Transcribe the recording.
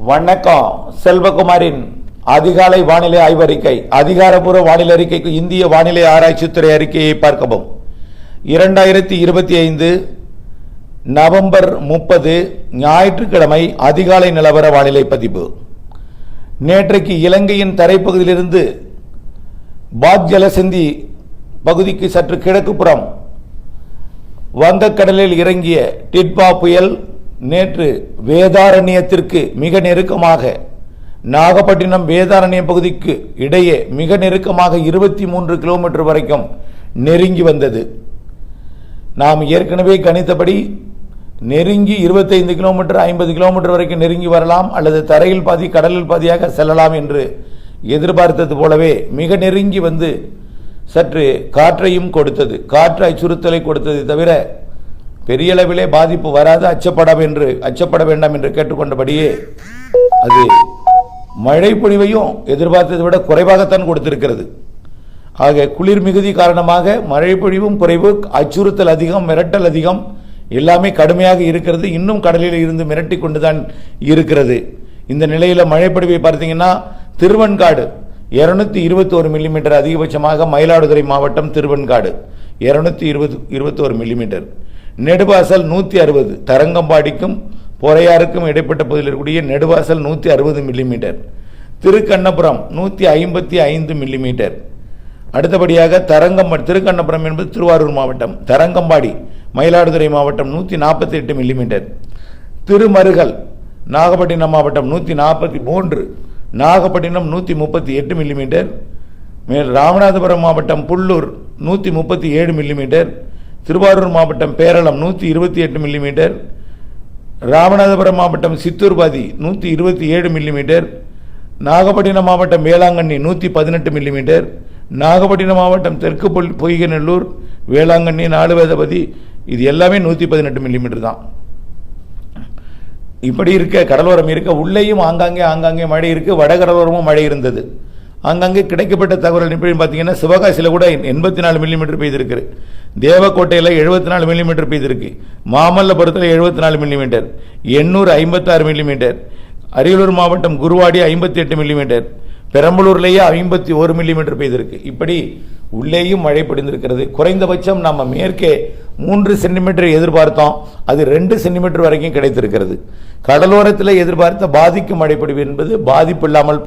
வணக்கம். செல்வகுமாரின் அதிகாலை வானிலை ஆய்வறிக்கை. அதிகாரப்பூர்வ வானிலை அறிக்கைக்கு இந்திய வானிலை ஆராய்ச்சித்துறை அறிக்கையை பார்க்கவும். 2025 நவம்பர் 30 ஞாயிற்றுக்கிழமை அதிகாலை நிலவர வானிலை பதிவு. நேற்றைக்கு இலங்கையின் தரைப்பகுதியிலிருந்து பாக் ஜலசந்தி பகுதிக்கு சற்று கிழக்குப்புறம் வங்கக்கடலில் இறங்கிய டிட்பா புயல் நேற்று வேதாரண்யத்திற்கு மிக நெருக்கமாக, நாகப்பட்டினம் வேதாரண்யம் பகுதிக்கு இடையே மிக நெருக்கமாக 23 கிலோமீட்டர் வரைக்கும் நெருங்கி வந்தது. நாம் ஏற்கனவே கணித்தபடி நெருங்கி 25 கிலோமீட்டர் 50 கிலோமீட்டர் வரைக்கும் நெருங்கி வரலாம், அல்லது தரையில் பாதி கடலில் பாதியாக செல்லலாம் என்று எதிர்பார்த்தது போலவே மிக நெருங்கி வந்து சற்று காற்றையும் கொடுத்தது. காற்று அச்சுறுத்தலை கொடுத்தது தவிர பெரிய அளவிலே பாதிப்பு வராது, அச்சப்பட வேண்டாம் என்று கேட்டுக்கொண்டபடியே அது மழை பொழிவையும் எதிர்பார்த்ததை விட குறைவாகத்தான் கொடுத்திருக்கிறது. ஆக குளிர் மிகுதி காரணமாக மழை பொழிவும் குறைவு, அச்சுறுத்தல் அதிகம், மிரட்டல் அதிகம், எல்லாமே கடுமையாக இருக்கிறது. இன்னும் கடலில் இருந்து மிரட்டி கொண்டுதான் இருக்கிறது. இந்த நிலையில மழை பொழிவை பார்த்தீங்கன்னா திருவெண்காடு 221 மில்லிமீட்டர் அதிகபட்சமாக, மயிலாடுதுறை மாவட்டம் திருவெண்காடு 221 மில்லிமீட்டர், நெடுவாசல் 160, தரங்கம்பாடிக்கும் பொறையாருக்கும் இடைப்பட்ட பகுதியில் இருக்கக்கூடிய நெடுவாசல் 160 மில்லிமீட்டர், திருக்கண்ணபுரம் 155 மில்லிமீட்டர். அடுத்தபடியாக திருக்கண்ணபுரம் என்பது திருவாரூர் மாவட்டம், தரங்கம்பாடி மயிலாடுதுறை மாவட்டம் 148 மில்லிமீட்டர், திருமருகல் நாகப்பட்டினம் மாவட்டம் 143, நாகப்பட்டினம் 138 மில்லிமீட்டர், மேல் ராமநாதபுரம் மாவட்டம் புல்லூர் 137 மில்லிமீட்டர், திருவாரூர் மாவட்டம் பேரளம் 128 மில்லிமீட்டர், ராமநாதபுரம் மாவட்டம் சித்தூர்பாதி 127 மில்லிமீட்டர், நாகப்பட்டினம் மாவட்டம் வேளாங்கண்ணி 118 மில்லிமீட்டர், நாகப்பட்டினம் மாவட்டம் தெற்கு பொய்கநல்லூர், வேளாங்கண்ணி, நாலுவேதபதி, இது எல்லாமே 118 மில்லிமீட்டர் தான். இப்படி இருக்க கடலோரம் இருக்க உள்ளேயும் ஆங்காங்கே மழை இருக்கு, வடகடலோரமும் மழை இருந்தது. ஆங்காங்கே கிடைக்கப்பட்ட தகவல் பார்த்தீங்கன்னா சிவகாசியில் கூட 84 மில்லிமீட்டர் பெய்திருக்கு, தேவக்கோட்டையில் 74 மில்லிமீட்டர் பெய்திருக்கு, மாமல்லபுரத்தில் 74 மில்லிமீட்டர், எண்ணூர் 56 மில்லிமீட்டர், அரியலூர் மாவட்டம் குருவாடி 58 மில்லிமீட்டர், பெரம்பலூர்லேயே 51 மில்லிமீட்டர் பெய்திருக்கு. இப்படி உள்ளேயும் மழை பொழிந்திருக்கிறது. குறைந்தபட்சம் நம்ம மேற்கே 3 சென்டிமீட்டர் எதிர்பார்த்தோம், அது 2 சென்டிமீட்டர் வரைக்கும் கிடைத்திருக்கிறது. கடலோரத்தில் எதிர்பார்த்த பாதிக்கும் மழைப்பொழிவு என்பது பாதிப்பு இல்லாமல்